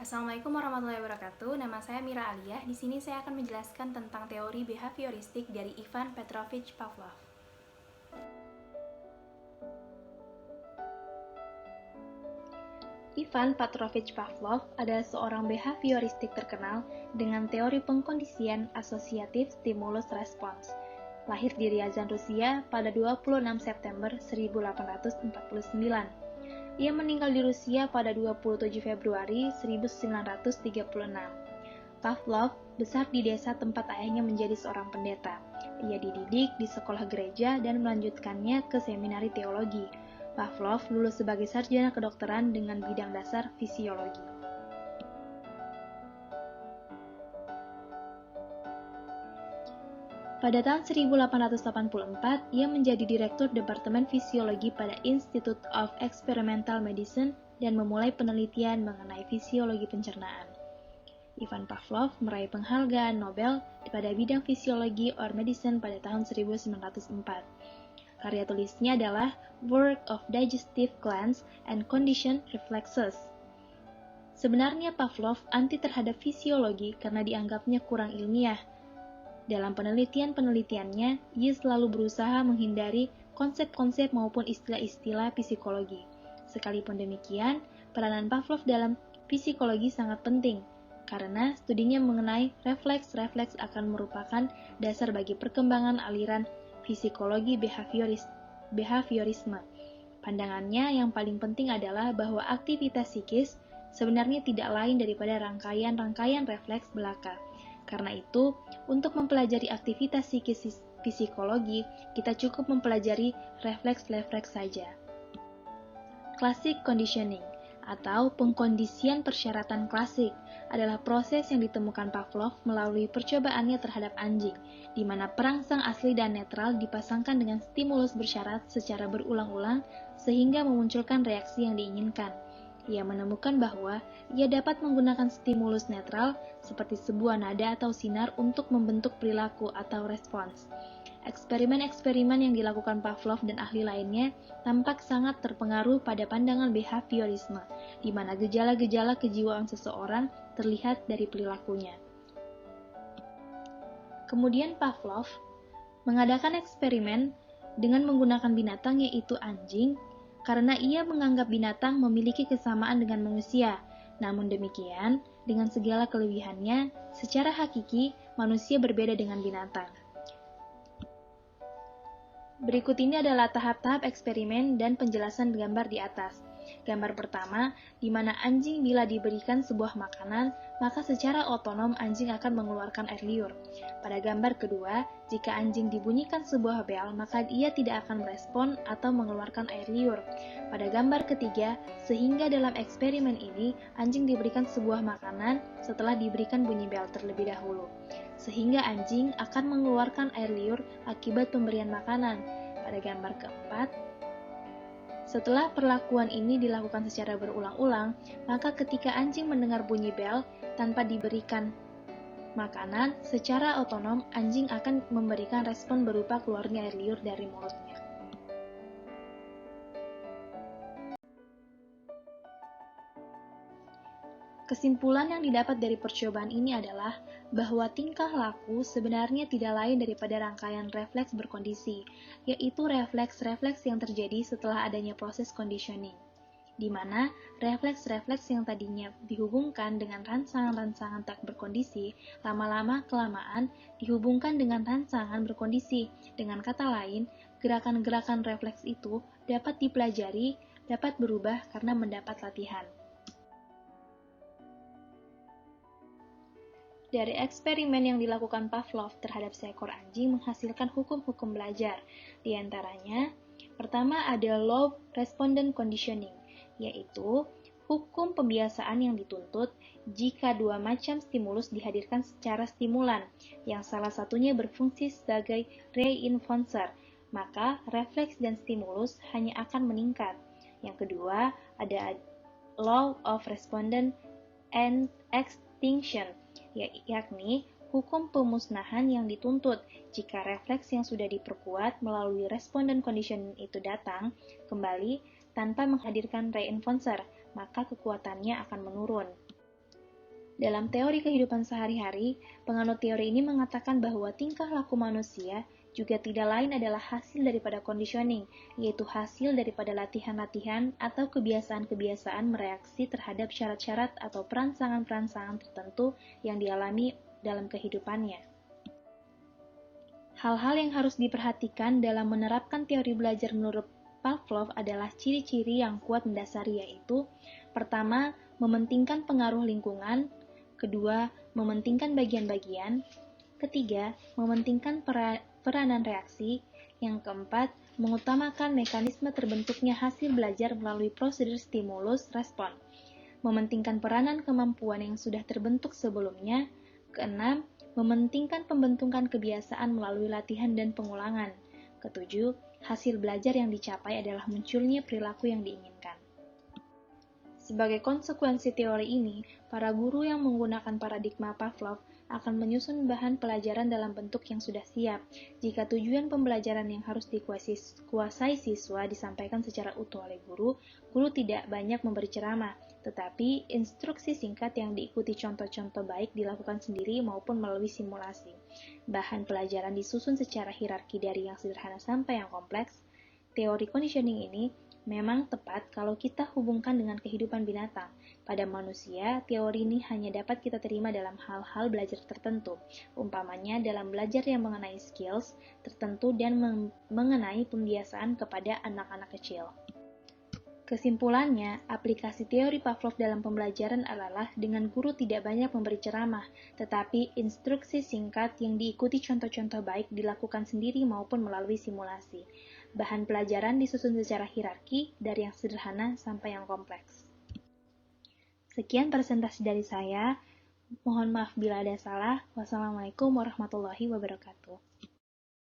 Assalamualaikum warahmatullahi wabarakatuh. Nama saya Mira Aliyah. Di sini saya akan menjelaskan tentang teori behavioristik dari Ivan Petrovich Pavlov. Ivan Petrovich Pavlov adalah seorang behavioristik terkenal dengan teori pengkondisian asosiatif stimulus respons. Lahir di Ryazan, Rusia pada 26 September 1849. Ia meninggal di Rusia pada 27 Februari 1936. Pavlov besar di desa tempat ayahnya menjadi seorang pendeta. Ia dididik di sekolah gereja dan melanjutkannya ke seminari teologi. Pavlov lulus sebagai sarjana kedokteran dengan bidang dasar fisiologi. Pada tahun 1884, ia menjadi direktur Departemen Fisiologi pada Institute of Experimental Medicine dan memulai penelitian mengenai fisiologi pencernaan. Ivan Pavlov meraih penghargaan Nobel pada bidang fisiologi or medicine pada tahun 1904. Karya tulisnya adalah Work of Digestive Glands and Conditioned Reflexes. Sebenarnya Pavlov anti terhadap fisiologi karena dianggapnya kurang ilmiah. Dalam penelitian-penelitiannya, ia selalu berusaha menghindari konsep-konsep maupun istilah-istilah psikologi. Sekalipun demikian, peranan Pavlov dalam psikologi sangat penting, karena studinya mengenai refleks-refleks akan merupakan dasar bagi perkembangan aliran psikologi behaviorisme. Pandangannya yang paling penting adalah bahwa aktivitas psikis sebenarnya tidak lain daripada rangkaian-rangkaian refleks belaka. Karena itu, untuk mempelajari aktivitas psikis psikologi, kita cukup mempelajari refleks-refleks saja. Classic conditioning atau pengkondisian persyaratan klasik adalah proses yang ditemukan Pavlov melalui percobaannya terhadap anjing, di mana perangsang asli dan netral dipasangkan dengan stimulus bersyarat secara berulang-ulang sehingga memunculkan reaksi yang diinginkan. Ia menemukan bahwa ia dapat menggunakan stimulus netral seperti sebuah nada atau sinar untuk membentuk perilaku atau respons. Eksperimen-eksperimen yang dilakukan Pavlov dan ahli lainnya tampak sangat terpengaruh pada pandangan behaviorisme, di mana gejala-gejala kejiwaan seseorang terlihat dari perilakunya. Kemudian Pavlov mengadakan eksperimen dengan menggunakan binatang yaitu anjing, karena ia menganggap binatang memiliki kesamaan dengan manusia. Namun demikian, dengan segala kelebihannya, secara hakiki manusia berbeda dengan binatang. Berikut ini adalah tahap-tahap eksperimen dan penjelasan gambar di atas. Gambar pertama, di mana anjing bila diberikan sebuah makanan, maka secara otonom anjing akan mengeluarkan air liur. Pada gambar kedua, jika anjing dibunyikan sebuah bel, maka ia tidak akan merespon atau mengeluarkan air liur. Pada gambar ketiga, sehingga dalam eksperimen ini, anjing diberikan sebuah makanan setelah diberikan bunyi bel terlebih dahulu. Sehingga anjing akan mengeluarkan air liur akibat pemberian makanan. Pada gambar keempat, setelah perlakuan ini dilakukan secara berulang-ulang, maka ketika anjing mendengar bunyi bel tanpa diberikan makanan, secara otonom anjing akan memberikan respon berupa keluarnya air liur dari mulutnya. Kesimpulan yang didapat dari percobaan ini adalah bahwa tingkah laku sebenarnya tidak lain daripada rangkaian refleks berkondisi, yaitu refleks-refleks yang terjadi setelah adanya proses conditioning, di mana refleks-refleks yang tadinya dihubungkan dengan rangsangan-rangsangan tak berkondisi, lama-lama-kelamaan dihubungkan dengan rangsangan berkondisi. Dengan kata lain, gerakan-gerakan refleks itu dapat dipelajari, dapat berubah karena mendapat latihan. Dari eksperimen yang dilakukan Pavlov terhadap seekor anjing menghasilkan hukum-hukum belajar. Di antaranya, pertama ada law respondent conditioning, yaitu hukum pembiasaan yang dituntut jika dua macam stimulus dihadirkan secara stimulan, yang salah satunya berfungsi sebagai reinforcer, maka refleks dan stimulus hanya akan meningkat. Yang kedua, ada law of respondent and extinction, yakni hukum pemusnahan yang dituntut jika refleks yang sudah diperkuat melalui respondent conditioning itu datang kembali tanpa menghadirkan reinforcer, maka kekuatannya akan menurun. Dalam teori kehidupan sehari-hari, penganut teori ini mengatakan bahwa tingkah laku manusia juga tidak lain adalah hasil daripada conditioning, yaitu hasil daripada latihan-latihan atau kebiasaan-kebiasaan mereaksi terhadap syarat-syarat atau perangsangan-perangsangan tertentu yang dialami dalam kehidupannya. Hal-hal yang harus diperhatikan dalam menerapkan teori belajar menurut Pavlov adalah ciri-ciri yang kuat mendasari, yaitu pertama, mementingkan pengaruh lingkungan, kedua, mementingkan bagian-bagian, ketiga, mementingkan peranan reaksi, yang keempat, mengutamakan mekanisme terbentuknya hasil belajar melalui prosedur stimulus-respon, mementingkan peranan kemampuan yang sudah terbentuk sebelumnya, keenam, mementingkan pembentukan kebiasaan melalui latihan dan pengulangan, ketujuh, hasil belajar yang dicapai adalah munculnya perilaku yang diinginkan. Sebagai konsekuensi teori ini, para guru yang menggunakan paradigma Pavlov akan menyusun bahan pelajaran dalam bentuk yang sudah siap. Jika tujuan pembelajaran yang harus dikuasai siswa disampaikan secara utuh oleh guru, guru tidak banyak memberi ceramah, tetapi instruksi singkat yang diikuti contoh-contoh baik dilakukan sendiri maupun melalui simulasi. Bahan pelajaran disusun secara hierarki dari yang sederhana sampai yang kompleks. Teori conditioning ini memang tepat kalau kita hubungkan dengan kehidupan binatang. Pada manusia, teori ini hanya dapat kita terima dalam hal-hal belajar tertentu, umpamanya dalam belajar yang mengenai skills tertentu dan mengenai pembiasaan kepada anak-anak kecil. Kesimpulannya, aplikasi teori Pavlov dalam pembelajaran adalah dengan guru tidak banyak memberi ceramah, tetapi instruksi singkat yang diikuti contoh-contoh baik dilakukan sendiri maupun melalui simulasi. Bahan pelajaran disusun secara hierarki dari yang sederhana sampai yang kompleks. Sekian presentasi dari saya. Mohon maaf bila ada salah. Wassalamualaikum warahmatullahi wabarakatuh.